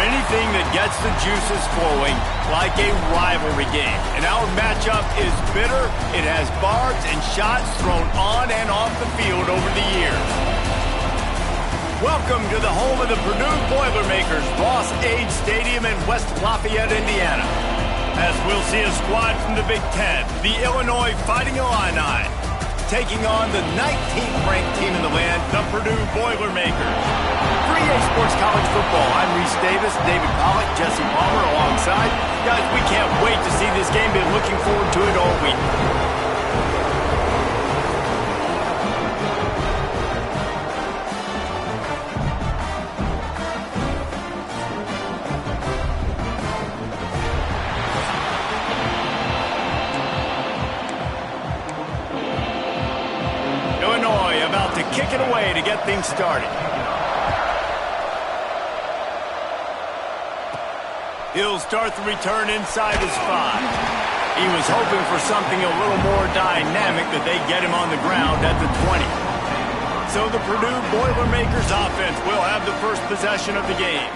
anything that gets the juices flowing, like a rivalry game. And our matchup is bitter. It has barbs and shots thrown on and off the field over the years. Welcome to the home of the Purdue Boilermakers, Ross-Ade Stadium in West Lafayette, Indiana. As we'll see a squad from the Big Ten, the Illinois Fighting Illini, taking on the 19th ranked team in the land, the Purdue Boilermakers. For EA Sports College Football, I'm Reese Davis, David Pollack, Jesse Palmer alongside. Guys, we can't wait to see this game. Been looking forward to it all week. Illinois about to kick it away to get things started. He'll start the return inside his 5. He was hoping for something a little more dynamic, that they get him on the ground at the 20. So the Purdue Boilermakers offense will have the first possession of the game.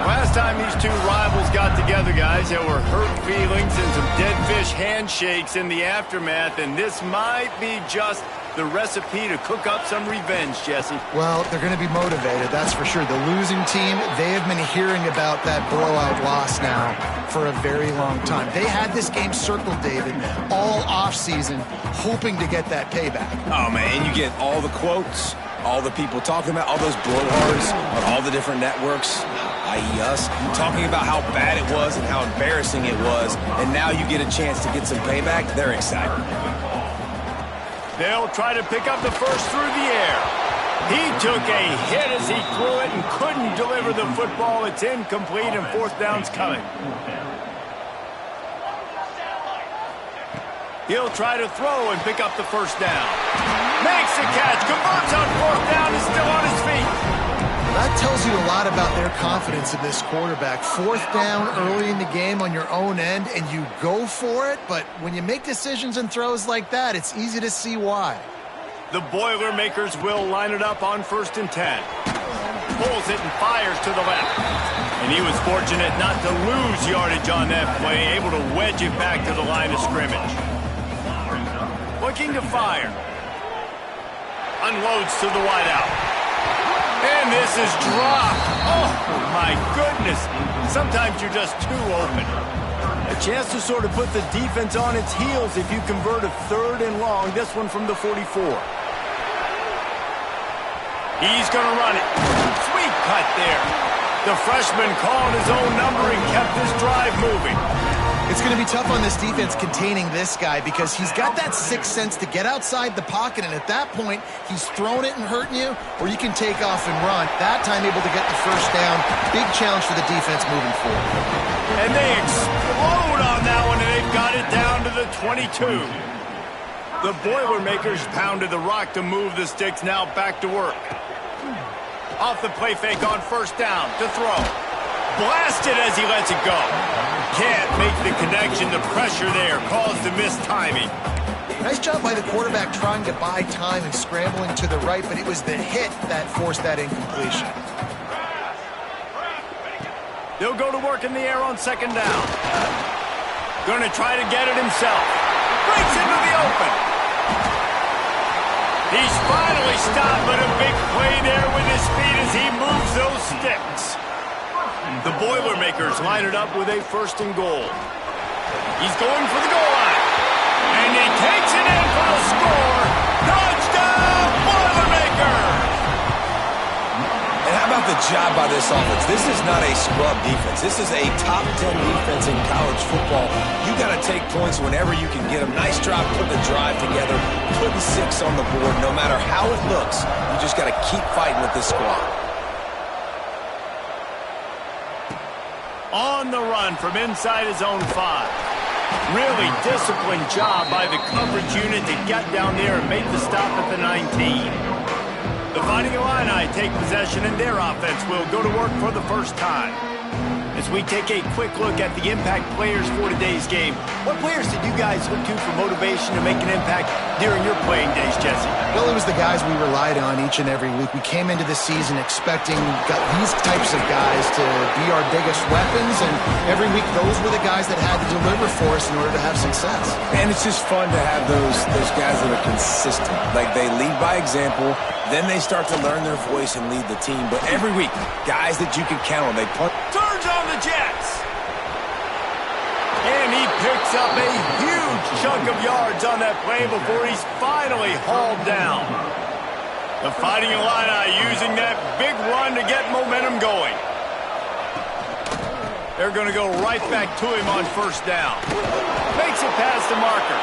Last time these two rivals got together, guys, there were hurt feelings and some dead fish handshakes in the aftermath, and this might be just the recipe to cook up some revenge, Jesse. Well, they're going to be motivated, that's for sure. The losing team, they have been hearing about that blowout loss now for a very long time. They had this game circled, David, all offseason, hoping to get that payback. Oh, man, you get all the quotes, all the people talking about, all those blowhards on all the different networks, i.e. us, talking about how bad it was and how embarrassing it was, and now you get a chance to get some payback. They're excited. They'll try to pick up the first through the air. He took a hit as he threw it and couldn't deliver the football. It's incomplete and fourth down's coming. He'll try to throw and pick up the first down. Makes the catch, converts on fourth down, is still on his feet. That tells you a lot about their confidence in this quarterback. Fourth down early in the game on your own end, and you go for it, but when you make decisions and throws like that, it's easy to see why. The Boilermakers will line it up on 1st and 10. Pulls it and fires to the left. And he was fortunate not to lose yardage on that play, able to wedge it back to the line of scrimmage. Looking to fire. Unloads to the wideout. And this is dropped. Oh, my goodness. Sometimes you're just too open. A chance to sort of put the defense on its heels if you convert a 3rd and long. This one from the 44. He's going to run it. Sweet cut there. The freshman called his own number and kept his drive moving. It's going to be tough on this defense containing this guy because he's got that sixth sense to get outside the pocket, and at that point, he's throwing it and hurting you, or you can take off and run. That time able to get the first down. Big challenge for the defense moving forward. And they explode on that one, and they've got it down to the 22. The Boilermakers pounded the rock to move the sticks, now back to work. Off the play fake on first down to throw. Blasted as he lets it go. Can't make the connection. The pressure there caused the missed timing. Nice job by the quarterback trying to buy time and scrambling to the right, but it was the hit that forced that incompletion. They'll go to work in the air on 2nd down. Going to try to get it himself. Breaks into the open. He's finally stopped, but a big play there with his feet as he moves those sticks. The Boilermakers line it up with a 1st and goal. He's going for the goal line. And he takes it in for the score. Touchdown, Boilermakers! And how about the job by this offense? This is not a scrub defense. This is a top 10 defense in college football. You got to take points whenever you can get them. Nice job putting the drive together, putting 6 on the board. No matter how it looks, you just got to keep fighting with this squad. On the run from inside his own 5. Really disciplined job by the coverage unit to get down there and make the stop at the 19. The Fighting Illini take possession, and their offense will go to work for the first time. As as we take a quick look at the impact players for today's game. What players did you guys look to for motivation to make an impact during your playing days, Jesse? Well, it was the guys we relied on each and every week. We came into the season expecting these types of guys to be our biggest weapons, and every week those were the guys that had to deliver for us in order to have success. And it's just fun to have those guys that are consistent. Like, they lead by example, then they start to learn their voice and lead the team. But every week, guys that you can count on, they punt. Turns on the Jets. And he picks up a huge chunk of yards on that play before he's finally hauled down. The Fighting Illini using that big run to get momentum going. They're going to go right back to him on first down. Makes it past the marker.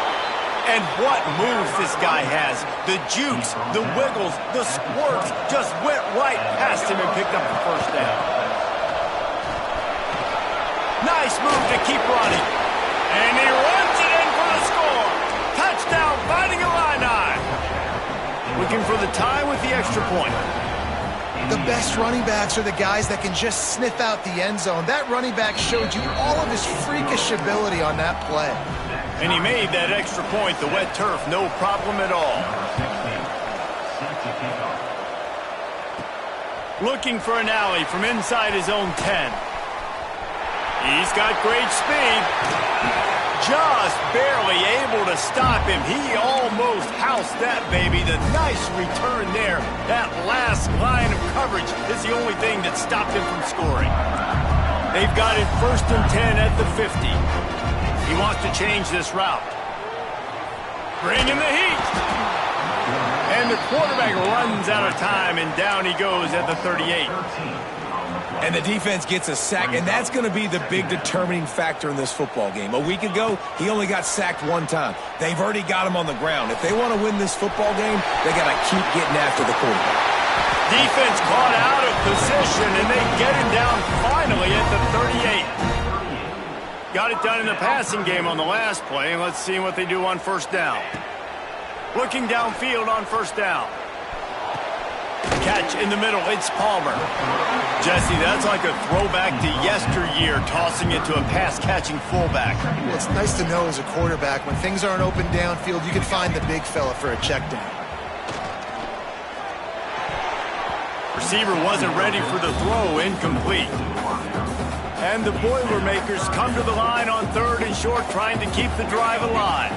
And what moves this guy has. The jukes, the wiggles, the squirts just went right past him and picked up the first down. Nice move to keep running. And he runs it in for the score. Touchdown, Fighting Illini. Looking for the tie with the extra point. The best running backs are the guys that can just sniff out the end zone. That running back showed you all of his freakish ability on that play. And he made that extra point, the wet turf, no problem at all. Looking for an alley from inside his own 10. He's got great speed. Just barely able to stop him. He almost housed that baby. The nice return there. That last line of coverage is the only thing that stopped him from scoring. They've got it 1st and 10 at the 50. He wants to change this route. Bringing the heat. And the quarterback runs out of time, and down he goes at the 38. And the defense gets a sack, and that's going to be the big determining factor in this football game. A week ago, he only got sacked one time. They've already got him on the ground. If they want to win this football game, they got to keep getting after the quarterback. Defense caught out of position, and they get him down finally at the 38. Got it done in the passing game on the last play, and let's see what they do on first down. Looking downfield on first down. Catch in the middle, it's Palmer. Jesse, that's like a throwback to yesteryear, tossing it to a pass-catching fullback. Well, it's nice to know as a quarterback, when things aren't open downfield, you can find the big fella for a check down. Receiver wasn't ready for the throw, incomplete. And the Boilermakers come to the line on 3rd and short, trying to keep the drive alive.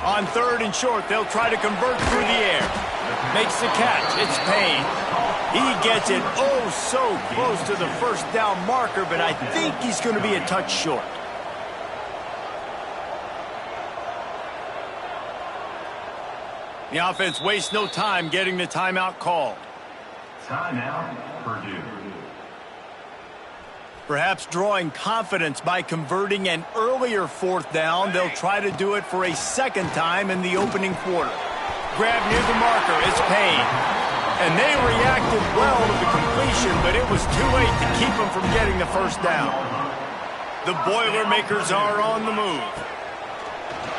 On 3rd and short, they'll try to convert through the air. Makes the catch. It's Payne. He gets it oh so close to the first down marker, but I think he's going to be a touch short. The offense wastes no time getting the timeout called. Timeout, Purdue. Perhaps drawing confidence by converting an earlier 4th down, they'll try to do it for a second time in the opening quarter. Grab near the marker, it's Payne. And they reacted well to the completion, but it was too late to keep them from getting the first down. The Boilermakers are on the move.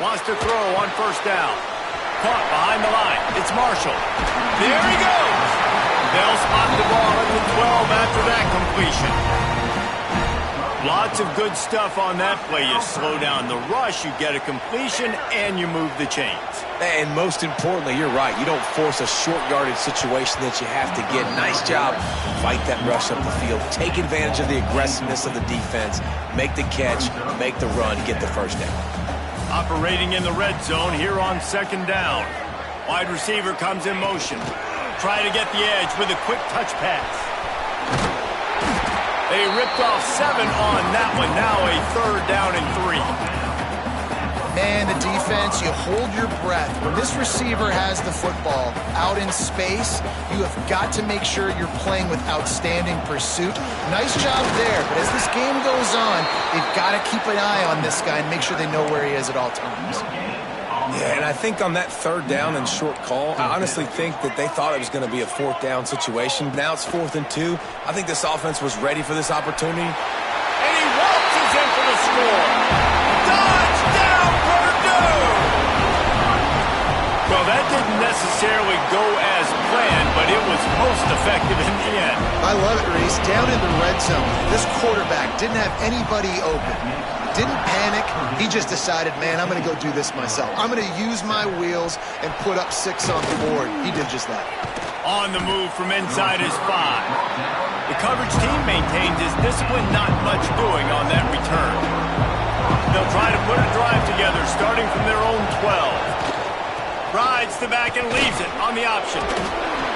Wants to throw on first down. Caught behind the line, it's Marshall. There he goes! They'll spot the ball at the 12 after that completion. Lots of good stuff on that play. You slow down the rush, you get a completion, and you move the chains. And most importantly, you're right. You don't force a short yardage situation that you have to get. Nice job. Fight that rush up the field. Take advantage of the aggressiveness of the defense. Make the catch, make the run, get the first down. Operating in the red zone here on 2nd down. Wide receiver comes in motion. Try to get the edge with a quick touch pass. They ripped off 7 on that one. Now a 3rd down and 3. Man, the defense, you hold your breath. When this receiver has the football out in space, you have got to make sure you're playing with outstanding pursuit. Nice job there, but as this game goes on, they've got to keep an eye on this guy and make sure they know where he is at all times. Yeah, and I think on that 3rd down and short call, I honestly think that they thought it was going to be a 4th down situation. Now it's 4th and 2. I think this offense was ready for this opportunity. And he waltzes in for the score. Touchdown, Purdue! Well, that didn't necessarily go as planned, but it was offense most effective in the end. I love it, Reese. Down in the red zone, this quarterback didn't have anybody open. Didn't panic. He just decided, man, I'm going to go do this myself. I'm going to use my wheels and put up 6 on the board. He did just that. On the move from inside his 5. The coverage team maintains his discipline, not much doing on that return. They'll try to put a drive together, starting from their own 12. Rides the back and leaves it on the option.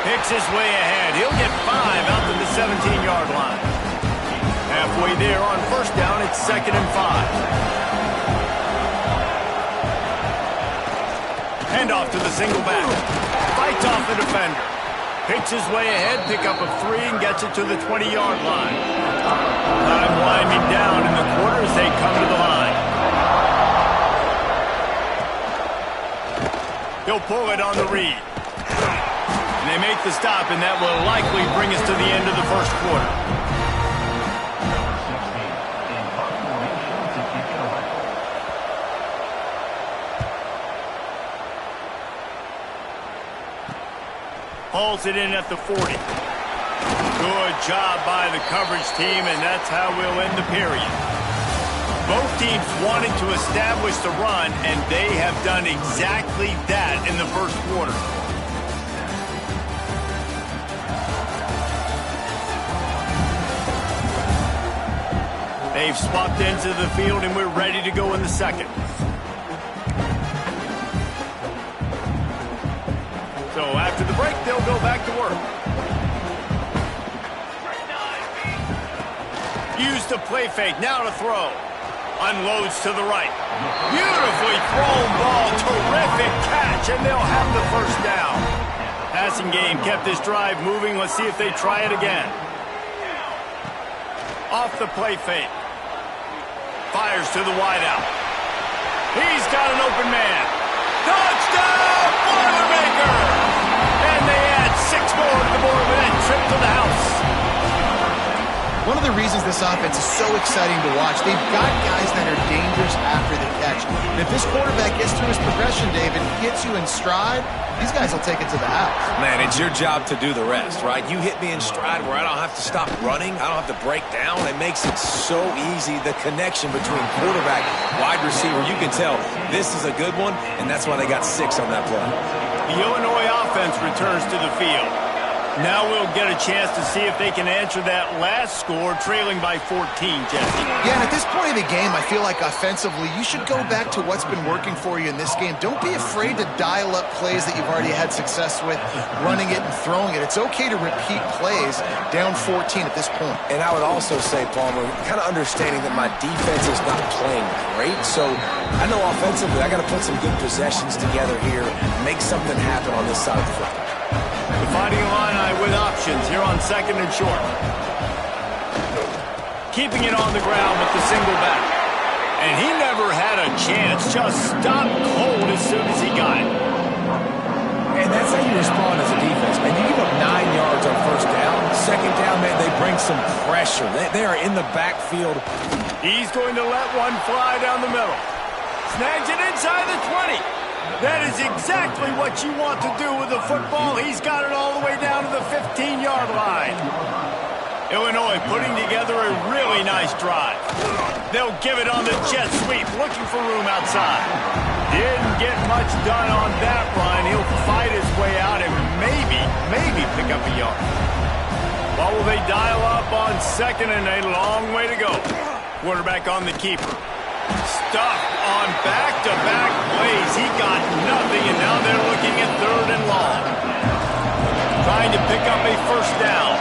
Picks his way ahead. He'll get 5 out to the 17-yard line. Halfway there on first down, it's 2nd and 5. Handoff to the single back. Fights off the defender. Picks his way ahead, pick up a 3, and gets it to the 20-yard line. Time winding down in the quarter as they come to the line. He'll pull it on the read. And they make the stop, and that will likely bring us to the end of the first quarter. Hauls it in at the 40. Good job by the coverage team, and that's how we'll end the period. Both teams wanted to establish the run, and they have done exactly that in the first quarter. They've swapped ends of the field, and we're ready to go in the second. So after the break, they'll go back to work. Use the play fake, now to throw. Unloads to the right. Beautifully thrown ball, terrific catch, and they'll have the first down. Passing game kept this drive moving. Let's see if they try it again. Off the play fake. Fires to the wideout. He's got an open man. Touchdown, Boilermaker! And they add 6 more to the board with that trip to the house. One of the reasons this offense is so exciting to watch, they've got guys that are dangerous after the catch. And if this quarterback gets through his progression, David, gets you in stride, these guys will take it to the house. Man, it's your job to do the rest, right? You hit me in stride where I don't have to stop running. I don't have to break down. It makes it so easy. The connection between quarterback, wide receiver, you can tell this is a good one, and that's why they got 6 on that play. The Illinois offense returns to the field. Now we'll get a chance to see if they can answer that last score, trailing by 14, Jesse. Yeah, and at this point of the game, I feel like offensively, you should go back to what's been working for you in this game. Don't be afraid to dial up plays that you've already had success with, running it and throwing it. It's okay to repeat plays down 14 at this point. And I would also say, Palmer, kind of understanding that my defense is not playing great, so I know offensively I got to put some good possessions together here, make something happen on this side of the football. The Fighting Illini with options here on 2nd and short. Keeping it on the ground with the single back. And he never had a chance. Just stopped cold as soon as he got it. And that's how you respond as a defense, man. You give up 9 yards on first down. Second down, man, they bring some pressure. They are in the backfield. He's going to let one fly down the middle. Snags it inside the 20. That is exactly what you want to do with the football. He's got it all the way down to the 15-yard line. Illinois putting together a really nice drive. They'll give it on the jet sweep, looking for room outside. Didn't get much done on that run. He'll fight his way out and maybe pick up a yard. What will they dial up on 2nd and a long way to go? Quarterback on the keeper. Stuffed on back-to-back plays. He got nothing, and now they're looking at 3rd and long. Trying to pick up a first down.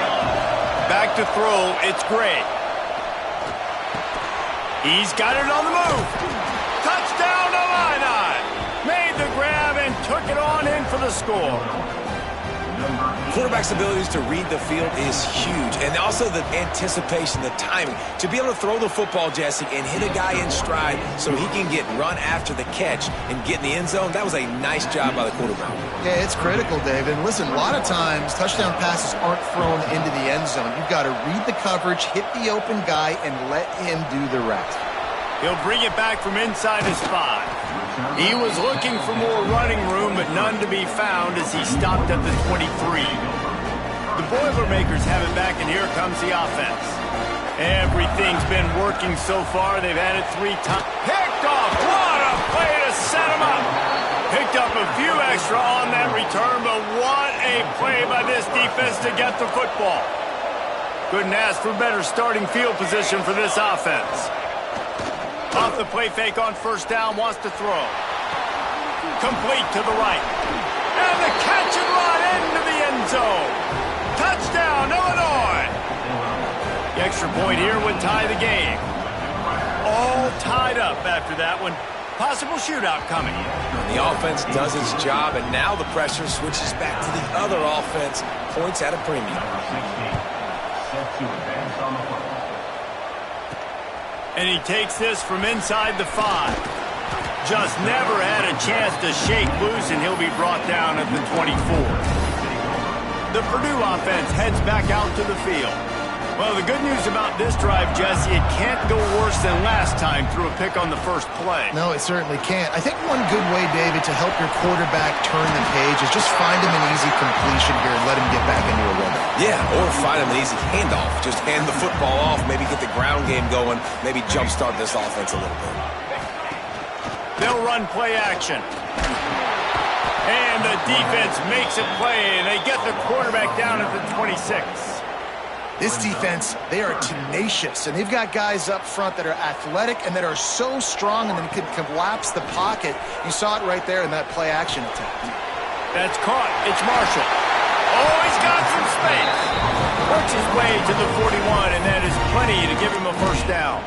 Back to throw, it's Gray. He's got it on the move. Touchdown, Illini! Made the grab and took it on in for the score. Quarterback's abilities to read the field is huge, and also the anticipation, the timing. To be able to throw the football, Jesse, and hit a guy in stride so he can get run after the catch and get in the end zone, that was a nice job by the quarterback. Yeah, it's critical, David. And listen, a lot of times, touchdown passes aren't thrown into the end zone. You've got to read the coverage, hit the open guy, and let him do the rest. He'll bring it back from inside his 5. He was looking for more running room, but none to be found as he stopped at the 23. The Boilermakers have it back, and here comes the offense. Everything's been working so far. They've had it 3 times. Picked off. What a play to set him up. Picked up a few extra on that return, but what a play by this defense to get the football. Couldn't ask for better starting field position for this offense. Off the play fake on first down, wants to throw. Complete to the right. And the catch and run into the end zone. Touchdown, Illinois. The extra point here would tie the game. All tied up after that one. Possible shootout coming. The offense does its job, and now the pressure switches back to the other offense. Points at a premium. Set to advance on the football. And he takes this from inside the 5. Just never had a chance to shake loose, and he'll be brought down at the 24. The Purdue offense heads back out to the field. Well, the good news about this drive, Jesse, it can't go worse than last time through a pick on the first play. No, it certainly can't. I think one good way, David, to help your quarterback turn the page is just find him an easy completion here and let him get back into a rhythm. Yeah, or find him an easy handoff. Just hand the football off, maybe get the ground game going, maybe jumpstart this offense a little bit. They'll run play action. And the defense makes a play, and they get the quarterback down at the 26. This defense, they are tenacious, and they've got guys up front that are athletic and that are so strong and then can collapse the pocket. You saw it right there in that play action attempt. That's caught. It's Marshall. Oh, he's got some space. Works his way to the 41, and that is plenty to give him a first down.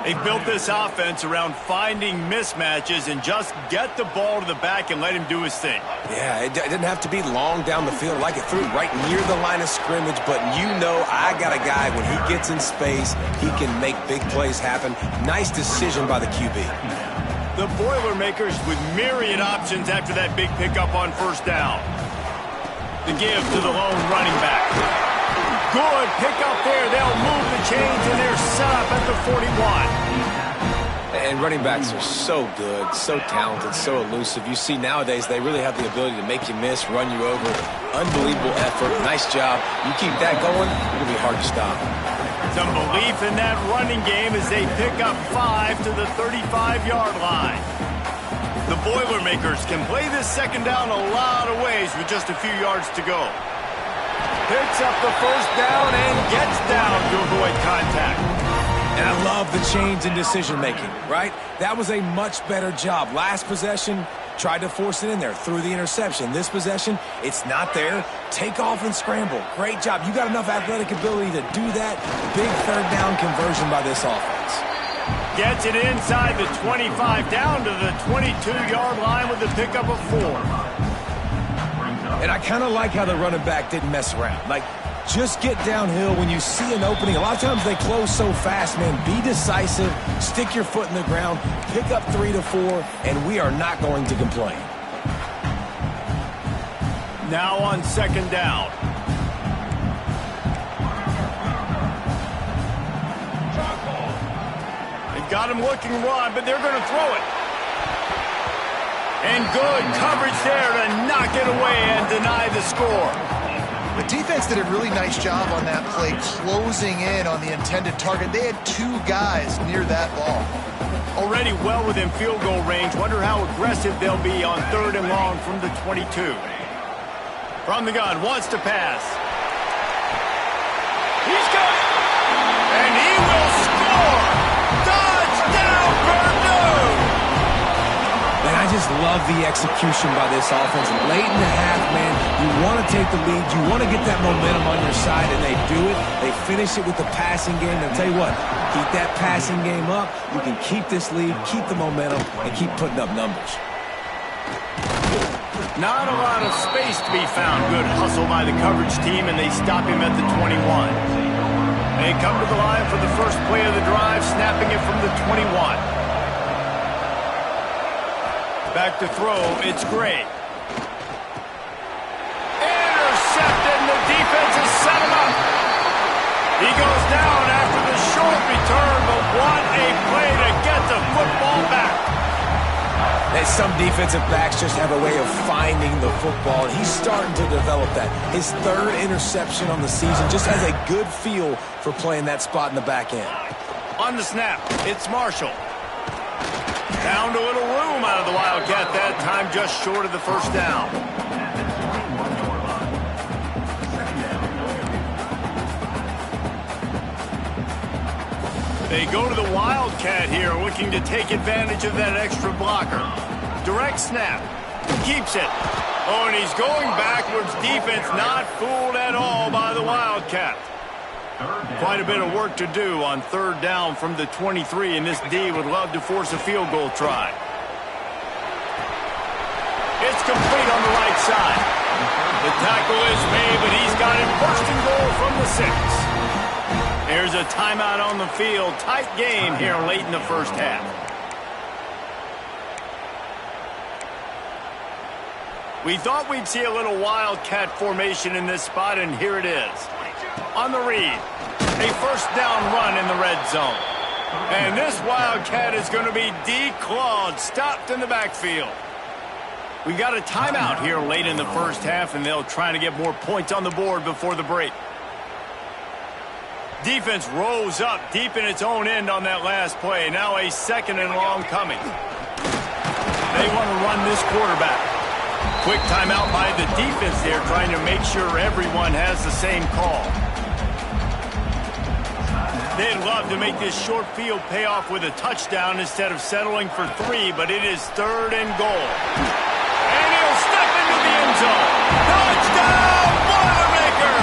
They built this offense around finding mismatches and just get the ball to the back and let him do his thing. Yeah, it didn't have to be long down the field. Like it threw right near the line of scrimmage, but you know I got a guy, when he gets in space, he can make big plays happen. Nice decision by the QB. The Boilermakers with myriad options after that big pickup on first down. The give to the lone running back. Good pickup there. They'll move the chains, and they're set up at the 41. And running backs are so good, so talented, so elusive. You see nowadays they really have the ability to make you miss, run you over. Unbelievable effort. Nice job. You keep that going, it'll be hard to stop. Some belief in that running game as they pick up 5 to the 35-yard line. The Boilermakers can play this second down a lot of ways with just a few yards to go. Picks up the first down and gets down to avoid contact. And I love the change in decision-making, right? That was a much better job. Last possession, tried to force it in there, threw the interception. This possession, it's not there. Take off and scramble. Great job. You got enough athletic ability to do that. Big third down conversion by this offense. Gets it inside the 25, down to the 22-yard line with the pickup of 4. And I kind of like how the running back didn't mess around. Like, just get downhill when you see an opening. A lot of times they close so fast, man. Be decisive, stick your foot in the ground, pick up 3 to 4, and we are not going to complain. Now on second down. They've got him looking run, but they're going to throw it. And good coverage there to knock it away and deny the score. The defense did a really nice job on that play, closing in on the intended target. They had 2 guys near that ball. Already well within field goal range. Wonder how aggressive they'll be on 3rd and long from the 22. From the gun, wants to pass. He's got it. And he will score. Touchdown, Purdue. Man, I just love the execution by this offense. Late in the half, man, you want to take the lead. You want to get that momentum on your side, and they do it. They finish it with the passing game. And I'll tell you what, keep that passing game up. You can keep this lead, keep the momentum, and keep putting up numbers. Not a lot of space to be found. Good hustle by the coverage team, and they stop him at the 21. They come to the line for the first play of the drive, snapping it from the 21. Back to throw, it's Gray. Intercepted, and the defense has set him up. He goes down after the short return, but what a play to get the football back. They some defensive backs just have a way of finding the football, and he's starting to develop that. His third interception on the season just has a good feel for playing that spot in the back end. On the snap, it's Marshall. Found a little room out of the Wildcat that time, just short of the first down. They go to the Wildcat here, looking to take advantage of that extra blocker. Direct snap. Keeps it. Oh, and he's going backwards. Defense not fooled at all by the Wildcat. Quite a bit of work to do on third down from the 23, and this D would love to force a field goal try. It's complete on the right side. The tackle is made, but he's got it first and goal from the 6. There's a timeout on the field. Tight game here late in the first half. We thought we'd see a little Wildcat formation in this spot, and here it is. On the read, a first down run in the red zone. And this Wildcat is going to be declawed, stopped in the backfield. We got a timeout here late in the first half, and they'll try to get more points on the board before the break. Defense rose up deep in its own end on that last play. Now a second and long coming. They want to run this quarterback. Quick timeout by the defense there, trying to make sure everyone has the same call. They'd love to make this short field pay off with a touchdown instead of settling for 3, but it is third and goal. And he'll step into the end zone. Touchdown, Boilermaker!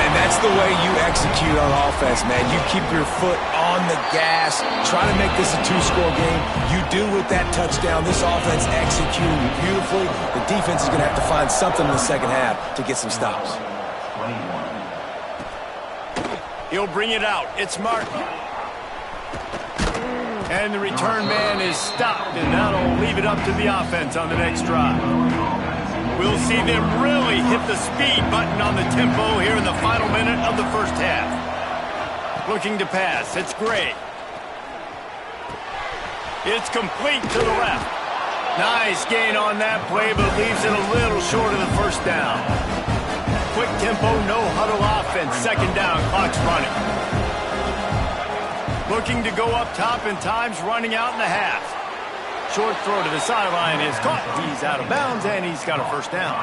And that's the way you execute on offense, man. You keep your foot on the gas, try to make this a 2-score game. You do with that touchdown. This offense executing beautifully. The defense is going to have to find something in the second half to get some stops. He'll bring it out. It's Martin. And the return man is stopped, and that'll leave it up to the offense on the next drive. We'll see them really hit the speed button on the tempo here in the final minute of the first half. Looking to pass. It's Gray. It's complete to the left. Nice gain on that play, but leaves it a little short of the first down. Quick tempo, no huddle offense. Second down, clock's running. Looking to go up top, and time's running out in the half. Short throw to the sideline is caught. He's out of bounds, and he's got a first down.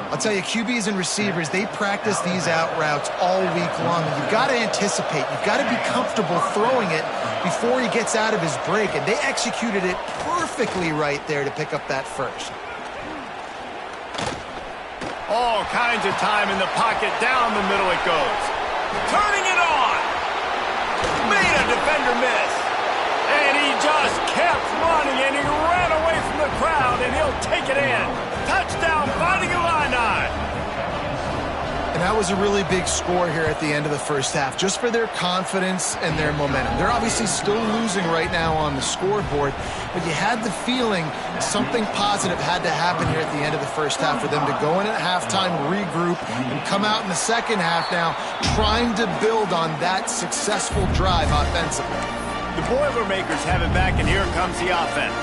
I'll tell you, QBs and receivers, they practice these out routes all week long. You've got to anticipate. You've got to be comfortable throwing it before he gets out of his break, and they executed it perfectly right there to pick up that first. All kinds of time in the pocket. Down the middle it goes. Turning it on. Made a defender miss. And he just kept running, and he ran away from the crowd, and he'll take it in. Touchdown, Fighting Illini. And that was a really big score here at the end of the first half, just for their confidence and their momentum. They're obviously still losing right now on the scoreboard, but you had the feeling something positive had to happen here at the end of the first half for them to go in at halftime, regroup, and come out in the second half now trying to build on that successful drive offensively. The Boilermakers have it back, and here comes the offense.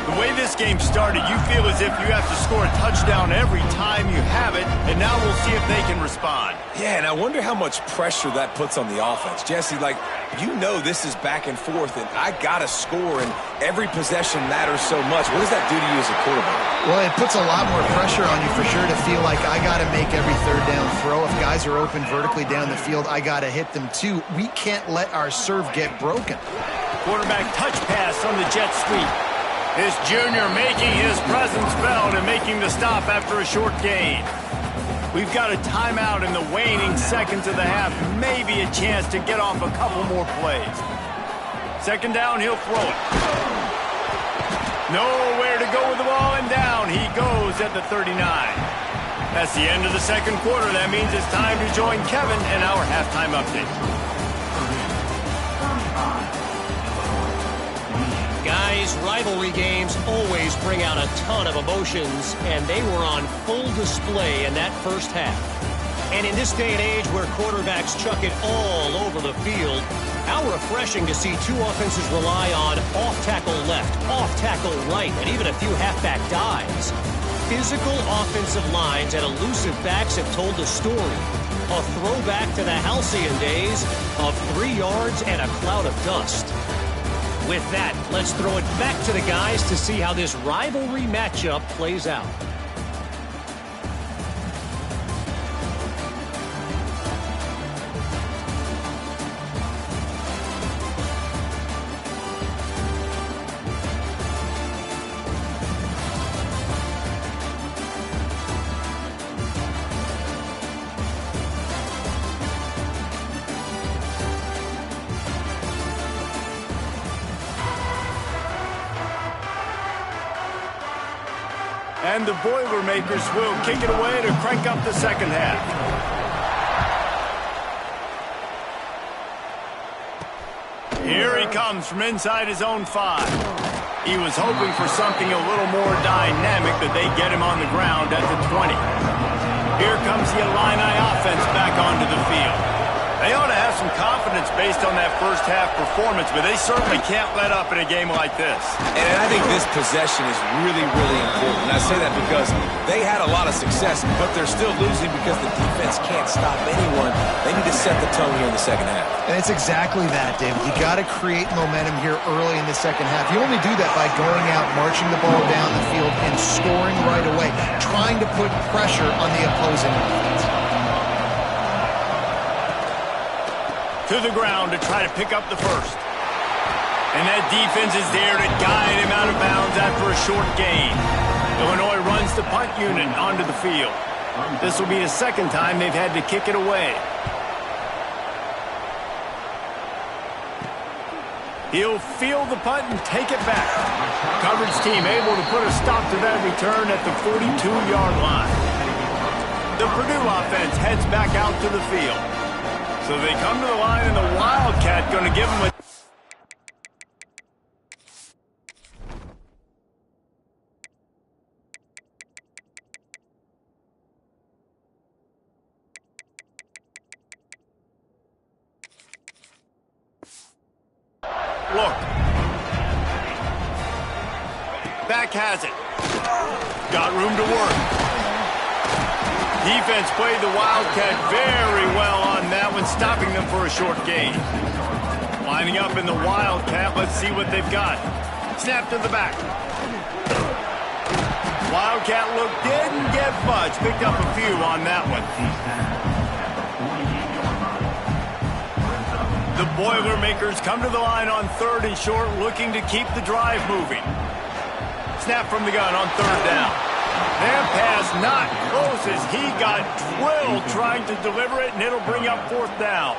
The way this game started, you feel as if you have to score a touchdown every time you have it, and now we'll see if they can respond. Yeah, and I wonder how much pressure that puts on the offense. Jesse, like, you know this is back and forth, and I got to score, and every possession matters so much. What does that do to you as a quarterback? Well, it puts a lot more pressure on you for sure to feel like I got to make every third down throw. If guys are open vertically down the field, I got to hit them too. We can't let our serve get broken. Quarterback touch pass on the jet sweep. This junior making his presence felt and making the stop after a short gain. We've got a timeout in the waning seconds of the half. Maybe a chance to get off a couple more plays. Second down, he'll throw it. Nowhere to go with the ball, and down he goes at the 39. That's the end of the second quarter. That means it's time to join Kevin in our halftime update. Guys, rivalry games always bring out a ton of emotions, and they were on full display in that first half. And in this day and age where quarterbacks chuck it all over the field, how refreshing to see two offenses rely on off-tackle left, off-tackle right, and even a few halfback dives. Physical offensive lines and elusive backs have told the story. A throwback to the halcyon days of 3 yards and a cloud of dust. With that, let's throw it back to the guys to see how this rivalry matchup plays out. And the Boilermakers will kick it away to crank up the second half. Here he comes from inside his own 5. He was hoping for something a little more dynamic that they get him on the ground at the 20. Here comes the Illini offense back onto the field. They ought to have some confidence based on that first half performance, but they certainly can't let up in a game like this. And I think this possession is really, really important. And I say that because they had a lot of success, but they're still losing because the defense can't stop anyone. They need to set the tone here in the second half. And it's exactly that, David. You got to create momentum here early in the second half. You only do that by going out, marching the ball down the field, and scoring right away, trying to put pressure on the opposing offense. To the ground to try to pick up the first. And that defense is there to guide him out of bounds after a short gain. Illinois runs the punt unit onto the field. This will be the second time they've had to kick it away. He'll field the punt and take it back. Coverage team able to put a stop to that return at the 42-yard line. The Purdue offense heads back out to the field. So they come to the line, and the Wildcat going to give them a... Look. Back has it. Got room to work. Defense played the Wildcat very well on that one, stopping them for a short gain. Lining up in the Wildcat, let's see what they've got. Snap to the back. Wildcat look didn't get much, picked up a few on that one. The Boilermakers come to the line on 3rd and short, looking to keep the drive moving. Snap from the gun on 3rd down. That pass not close as he got drilled trying to deliver it, and it'll bring up 4th down.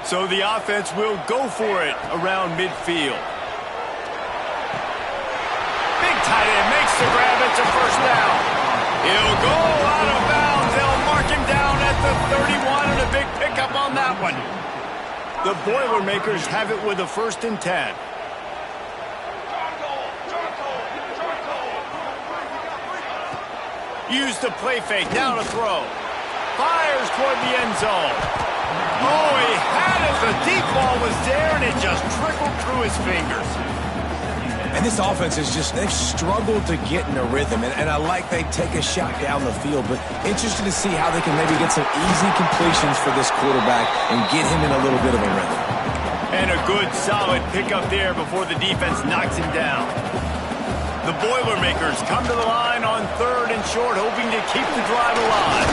So the offense will go for it around midfield. Big tight end makes the grab. It's a 1st down. He'll go out of bounds. They'll mark him down at the 31, and a big pickup on that one. The Boilermakers have it with a 1st and 10. Used the play fake, down to throw. Fires toward the end zone. Oh, he had it. The deep ball was there, and it just trickled through his fingers. And this offense is just, they've struggled to get in a rhythm. And I like they take a shot down the field, but interested to see how they can maybe get some easy completions for this quarterback and get him in a little bit of a rhythm. And a good, solid pickup there before the defense knocks him down. The Boilermakers come to the line on 3rd and short, hoping to keep the drive alive.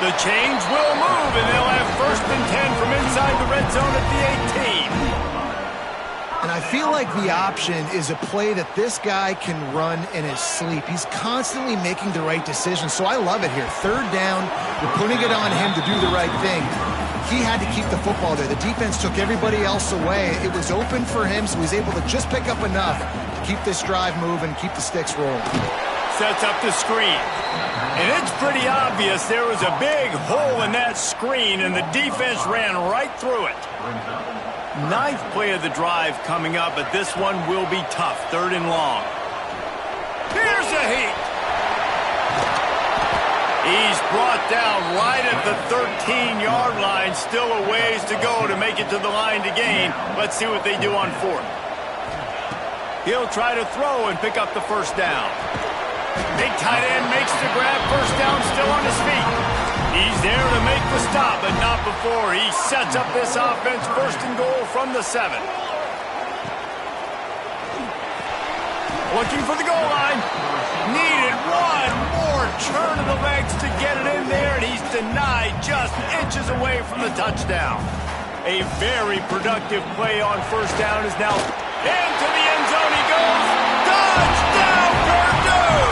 The chains will move, and they'll have 1st and 10 from inside the red zone at the 18. And I feel like the option is a play that this guy can run in his sleep. He's constantly making the right decision, so I love it here. 3rd down, you're putting it on him to do the right thing. He had to keep the football there. The defense took everybody else away. It was open for him, so he's able to just pick up enough to keep this drive moving, keep the sticks rolling. Sets up the screen. And it's pretty obvious there was a big hole in that screen, and the defense ran right through it. 9th play of the drive coming up, but this one will be tough. 3rd and long. Here's a heat. He's brought down right at the 13-yard line. Still a ways to go to make it to the line to gain. Let's see what they do on fourth. He'll try to throw and pick up the first down. Big tight end makes the grab. First down, still on his feet. He's there to make the stop, but not before. He sets up this offense. First and goal from the 7. Looking for the goal line. Needed one more turn of the legs to get it in there, and he's denied just inches away from the touchdown. A very productive play on first down is now into the end zone he goes. Touchdown, Purdue!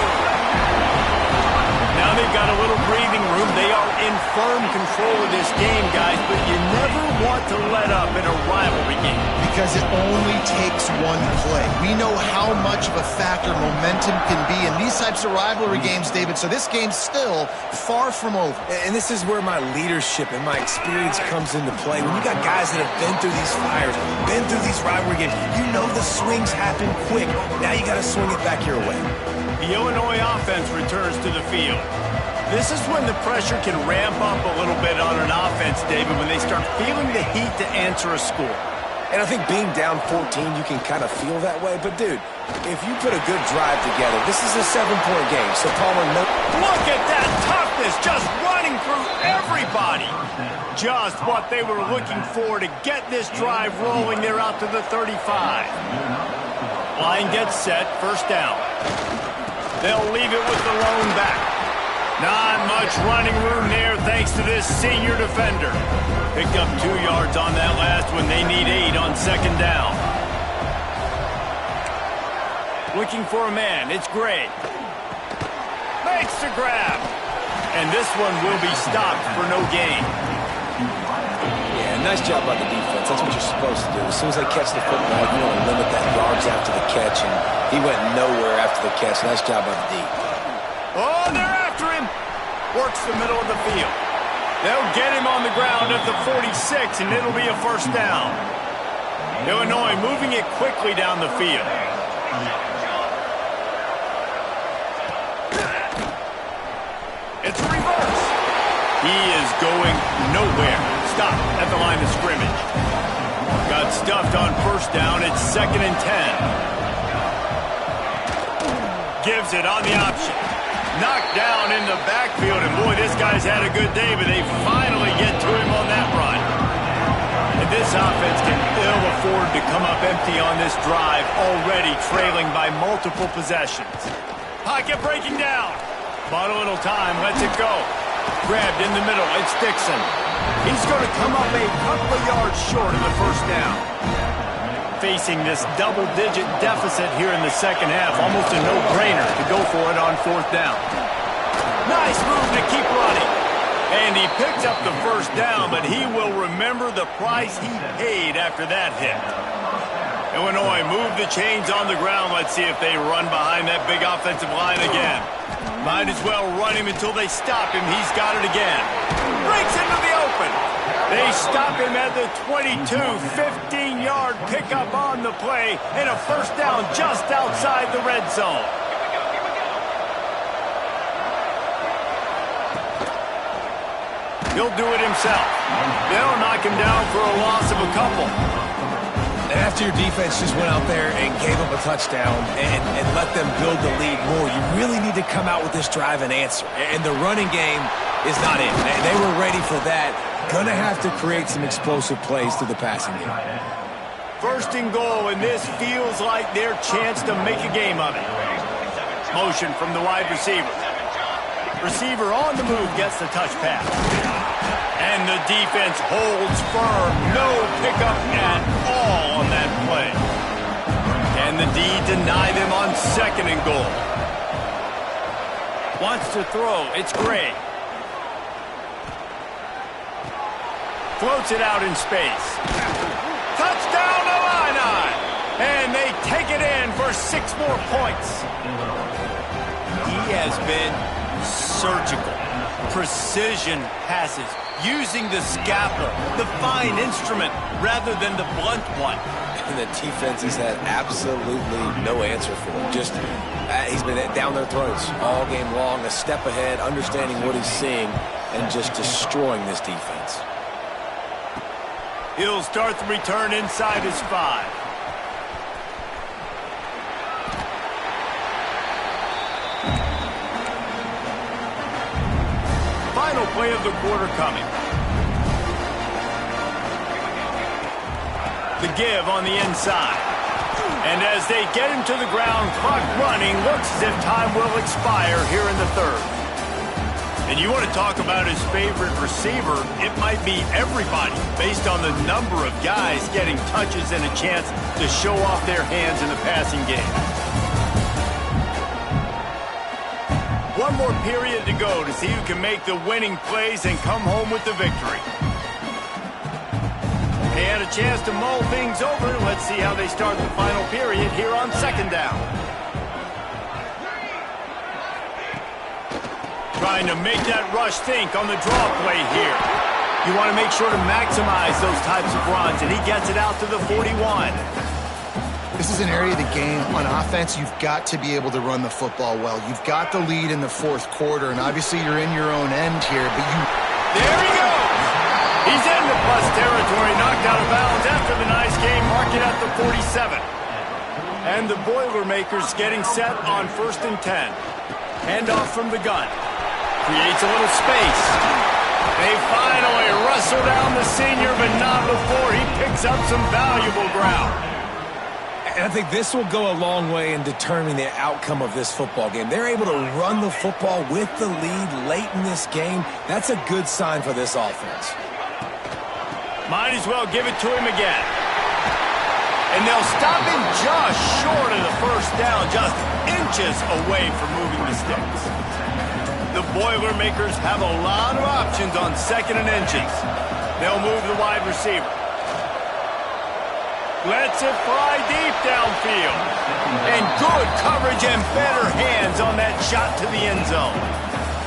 Now they've got a little breathing room. They are in firm control of this game, guys, but you never want to let up in a rivalry game. Because it only takes one play. We know how much of a factor momentum can be in these types of rivalry games, David, so this game's still far from over. And this is where my leadership and my experience comes into play. When you got guys that have been through these fires, been through these rivalry games, you know the swings happen quick. Now you got to swing it back your way. The Illinois offense returns to the field. This is when the pressure can ramp up a little bit on an offense, David, when they start feeling the heat to answer a score. And I think being down 14, you can kind of feel that way. But, dude, if you put a good drive together, this is a 7-point game. So, Palmer, look at that toughness, just running through everybody. Just what they were looking for to get this drive rolling. They're out to the 35. Line gets set, first down. They'll leave it with the lone back. Not much running room there thanks to this senior defender. Picked up 2 yards on that last one. They need 8 on second down. Looking for a man. It's Gray. Makes the grab. And this one will be stopped for no gain. Yeah, nice job by the defense. That's what you're supposed to do. As soon as they catch the football, you want to limit that yards after the catch. And he went nowhere after the catch. Nice job by the D. Oh, they're after him. Works the middle of the field. They'll get him on the ground at the 46, and it'll be a first down. Illinois moving it quickly down the field. It's a reverse. He is going nowhere. Stop at the line of scrimmage. Got stuffed on first down. It's 2nd and 10. Gives it on the option. Knocked down in the backfield, and boy, this guy's had a good day, but they finally get to him on that run. And this offense can ill afford to come up empty on this drive, already trailing by multiple possessions. Pocket breaking down. Bought a little time, lets it go. Grabbed in the middle, it's Dixon. He's going to come up a couple of yards short of the first down. Facing this double-digit deficit here in the second half. Almost a no-brainer to go for it on fourth down. Nice move to keep running. And he picked up the first down, but he will remember the price he paid after that hit. Illinois move the chains on the ground. Let's see if they run behind that big offensive line again. Might as well run him until they stop him. He's got it again. Breaks into the open. They stop him at the 22, 15-yard pickup on the play, and a first down just outside the red zone. He'll do it himself. They'll knock him down for a loss of a couple. And after your defense just went out there and gave up a touchdown and let them build the lead more, you really need to come out with this drive and answer. And the running game is not in. They were ready for that. Gonna have to create some explosive plays through the passing game. First and goal, and this feels like their chance to make a game of it. Motion from the wide receiver. Receiver on the move gets the touch pass. And the defense holds firm. No pickup at all on that play. And the D deny them on second and goal. Wants to throw. It's Gray. Floats it out in space. Touchdown Illini! And they take it in for 6 more points. He has been surgical. precision passes, using the scalpel, the fine instrument, rather than the blunt one. And the defense has had absolutely no answer for him. Just, he's been down their throats all game long, a step ahead, understanding what he's seeing, and just destroying this defense. He'll start the return inside his 5. Final play of the quarter coming. The give on the inside. And as they get him to the ground, clock running, looks as if time will expire here in the 3rd. And you want to talk about his favorite receiver, it might be everybody, based on the number of guys getting touches and a chance to show off their hands in the passing game. One more period to go to see who can make the winning plays and come home with the victory. They had a chance to mull things over. Let's see how they start the final period here on 2nd down. Trying to make that rush think on the draw play here. You want to make sure to maximize those types of runs, and he gets it out to the 41. This is an area of the game on offense you've got to be able to run the football well. You've got the lead in the 4th quarter, and obviously you're in your own end here, but you... There he goes! He's in the plus territory, knocked out of bounds after the nice game, mark it at the 47. And the Boilermakers getting set on 1st and 10. Handoff from the gun. Creates a little space. They finally wrestle down the senior, but not before he picks up some valuable ground. And I think this will go a long way in determining the outcome of this football game. They're able to run the football with the lead late in this game. That's a good sign for this offense. Might as well give it to him again. And they'll stop him just short of the 1st down, just inches away from moving the sticks. The Boilermakers have a lot of options on 2nd and inches. They'll move the wide receiver. Lets it fly deep downfield. And good coverage and better hands on that shot to the end zone.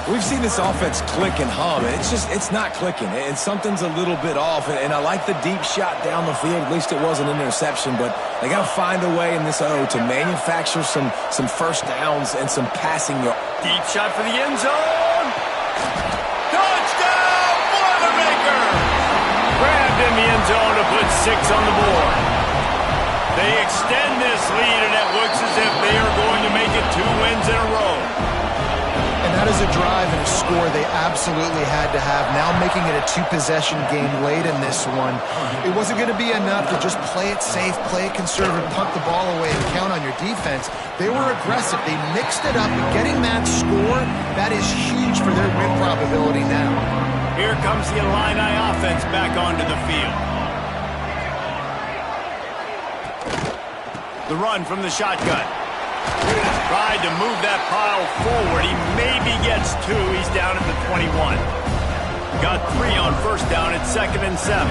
We've seen this offense click and hum, and it's not clicking, and something's a little bit off, and I like the deep shot down the field. At least it wasn't an interception, but they got to find a way in this to manufacture some 1st downs and some passing yards. Deep shot for the end zone. Touchdown, Boilermaker! Grabbed in the end zone to put 6 on the board. They extend this lead, and it looks as if they are going to make it 2 wins in a row. And that is a drive and a score they absolutely had to have. Now making it a 2-possession game late in this one. It wasn't going to be enough to just play it safe, play it conservative, punt the ball away, and count on your defense. They were aggressive. They mixed it up, and getting that score, that is huge for their win probability now. Here comes the Illini offense back onto the field. The run from the shotgun. Tried to move that pile forward. He maybe gets 2. He's down at the 21. Got 3 on 1st down at 2nd and 7.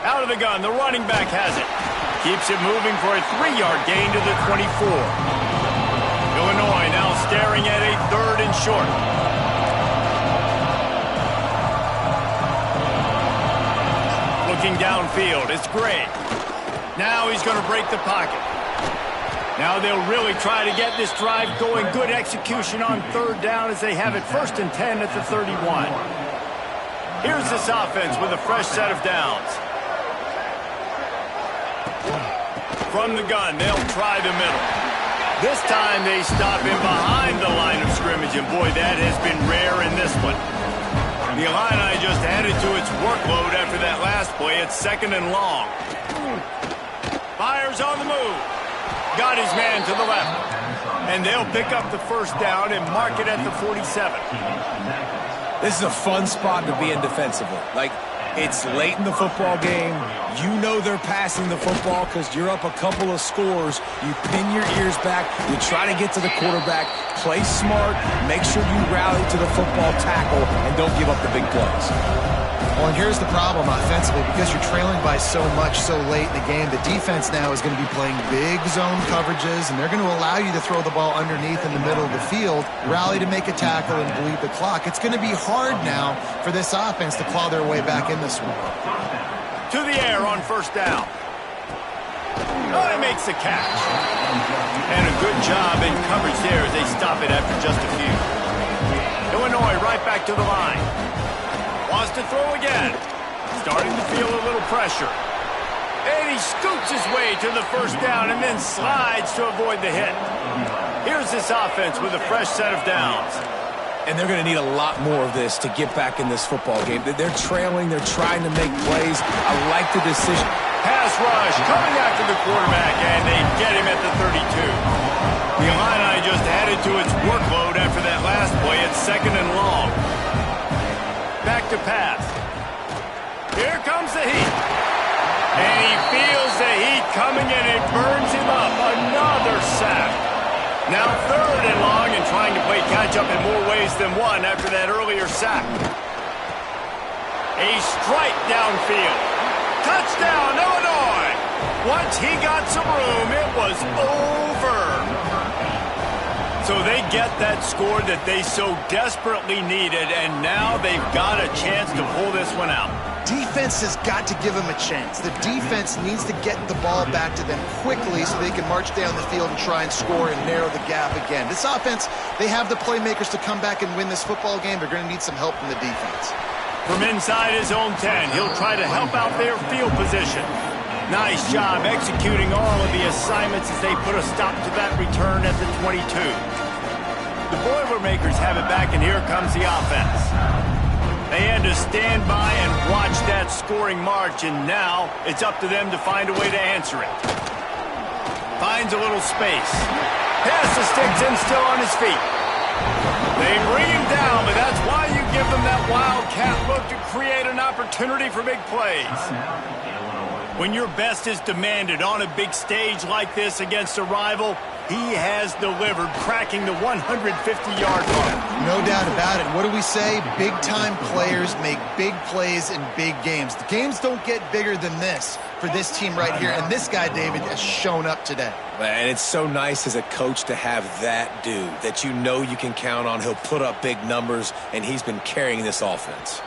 Out of the gun. The running back has it. Keeps it moving for a 3-yard gain to the 24. Illinois now staring at a 3rd and short. Looking downfield. It's Gray. Now he's going to break the pocket. Now they'll really try to get this drive going. Good execution on 3rd down as they have it 1st and 10 at the 31. Here's this offense with a fresh set of downs. From the gun, they'll try the middle. This time they stop him behind the line of scrimmage, and boy, that has been rare in this one. The Illini just added to its workload after that last play. It's 2nd and long. Fires on the move. Got his man to the left. And they'll pick up the 1st down and mark it at the 47. This is a fun spot to be in defensively. Like, it's late in the football game. You know they're passing the football because you're up a couple of scores. You pin your ears back. You try to get to the quarterback. Play smart. Make sure you rally to the football tackle and don't give up the big plays. Well, and here's the problem offensively. Because you're trailing by so much so late in the game, the defense now is going to be playing big zone coverages, and they're going to allow you to throw the ball underneath in the middle of the field, rally to make a tackle, and bleed the clock. It's going to be hard now for this offense to claw their way back in this one. To the air on first down. Oh, he makes the catch. And a good job in coverage there as they stop it after just a few. Illinois right back to the line. Wants to throw again. Starting to feel a little pressure. And he scoots his way to the first down and then slides to avoid the hit. Here's this offense with a fresh set of downs. And they're going to need a lot more of this to get back in this football game. They're trailing. They're trying to make plays. I like the decision. Pass rush coming after the quarterback, and they get him at the 32. The Illini just added to its workload after that last play. It's second and long. Back to pass. Here comes the heat. And he feels the heat coming, and it burns him up. Another sack. Now third and long and trying to play catch-up in more ways than one after that earlier sack. A strike downfield. Touchdown, Illinois! Once he got some room, it was over. So they get that score that they so desperately needed, and now they've got a chance to pull this one out. Defense has got to give them a chance. The defense needs to get the ball back to them quickly so they can march down the field and try and score and narrow the gap again. This offense, they have the playmakers to come back and win this football game. They're going to need some help from the defense. From inside his own 10, he'll try to help out their field position. Nice job executing all of the assignments as they put a stop to that return at the 22. The Boilermakers have it back, and here comes the offense. They had to stand by and watch that scoring march, and now it's up to them to find a way to answer it. Finds a little space. Pass the sticks in, still on his feet. They bring him down, but that's why you give them that wildcat look to create an opportunity for big plays. When your best is demanded on a big stage like this against a rival, he has delivered, cracking the 150-yard mark. No doubt about it. What do we say? Big-time players make big plays in big games. The games don't get bigger than this for this team right here, and this guy, David, has shown up today. And it's so nice as a coach to have that dude that you know you can count on. He'll put up big numbers, and he's been carrying this offense.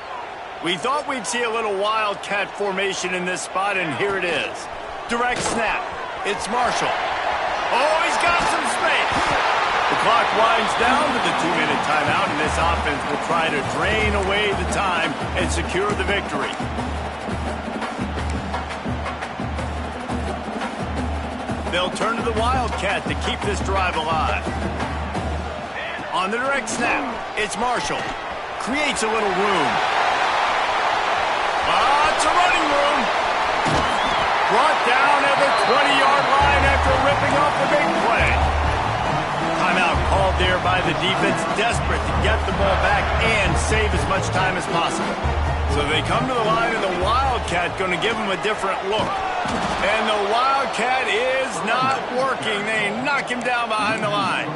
We thought we'd see a little wildcat formation in this spot, and here it is. Direct snap. It's Marshall. Oh, he's got some space. The clock winds down to the 2-minute timeout, and this offense will try to drain away the time and secure the victory. They'll turn to the Wildcat to keep this drive alive. On the direct snap, it's Marshall. Creates a little room. It's a running room. Brought down at the 20-yard line after ripping off the big play. Timeout called there by the defense, desperate to get the ball back and save as much time as possible. So they come to the line, and the Wildcat going to give them a different look. And the Wildcat is not working. They knock him down behind the line.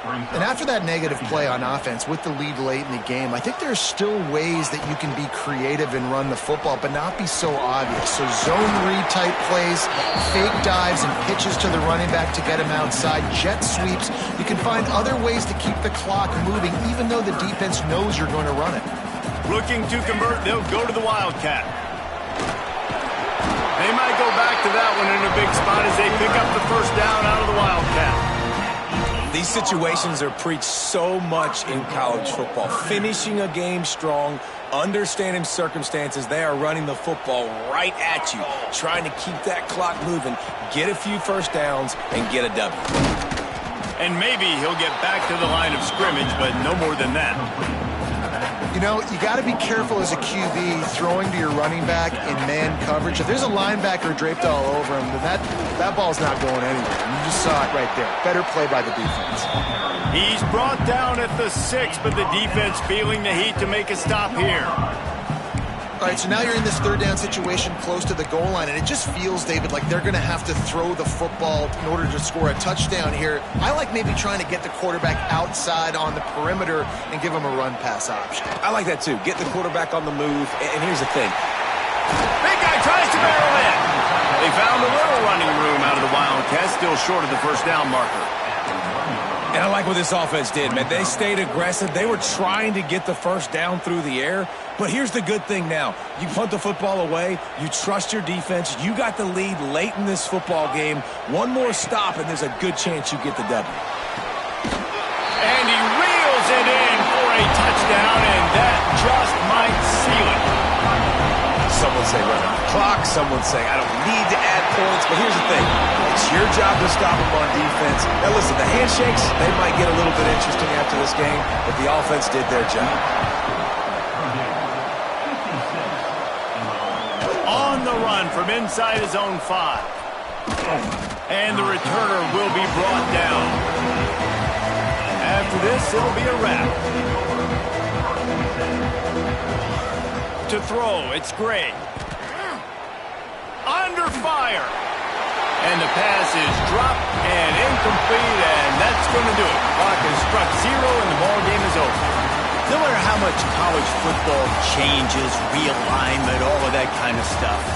And after that negative play on offense with the lead late in the game, I think there's still ways that you can be creative and run the football, but not be so obvious. So zone read type plays, fake dives and pitches to the running back to get him outside, jet sweeps. You can find other ways to keep the clock moving, even though the defense knows you're going to run it. Looking to convert, they'll go to the Wildcat. They might go back to that one in a big spot as they pick up the first down out of the Wildcat. These situations are preached so much in college football. Finishing a game strong, understanding circumstances. They are running the football right at you, trying to keep that clock moving, get a few first downs, and get a W. And maybe he'll get back to the line of scrimmage, but no more than that. You know, you got to be careful as a QB throwing to your running back in man coverage. If there's a linebacker draped all over him, then that ball's not going anywhere. You just saw it right there. Better play by the defense. He's brought down at the 6, but the defense feeling the heat to make a stop here. All right, so now you're in this third down situation close to the goal line, and it just feels, David, like they're going to have to throw the football in order to score a touchdown here. I like maybe trying to get the quarterback outside on the perimeter and give him a run-pass option. I like that too. Get the quarterback on the move. And here's the thing. Big guy tries to barrel in. They found a little running room out of the Wildcats, still short of the first down marker. And I like what this offense did, man. They stayed aggressive. They were trying to get the first down through the air. But here's the good thing now. You punt the football away. You trust your defense. You got the lead late in this football game. One more stop, and there's a good chance you get the W. And he reels it in for a touchdown, and that just might seal it. Some would say run out the clock. Some would say I don't need to add points. But here's the thing. It's your job to stop them on defense. Now, listen, the handshakes, they might get a little bit interesting after this game, but the offense did their job. On the run from inside his own 5. And the returner will be brought down. After this, it'll be a wrap. To throw, it's Gray. Under fire. And the pass is dropped and incomplete, and that's going to do it. Clock has struck 0, and the ball game is over. No matter how much college football changes, realignment, all of that kind of stuff,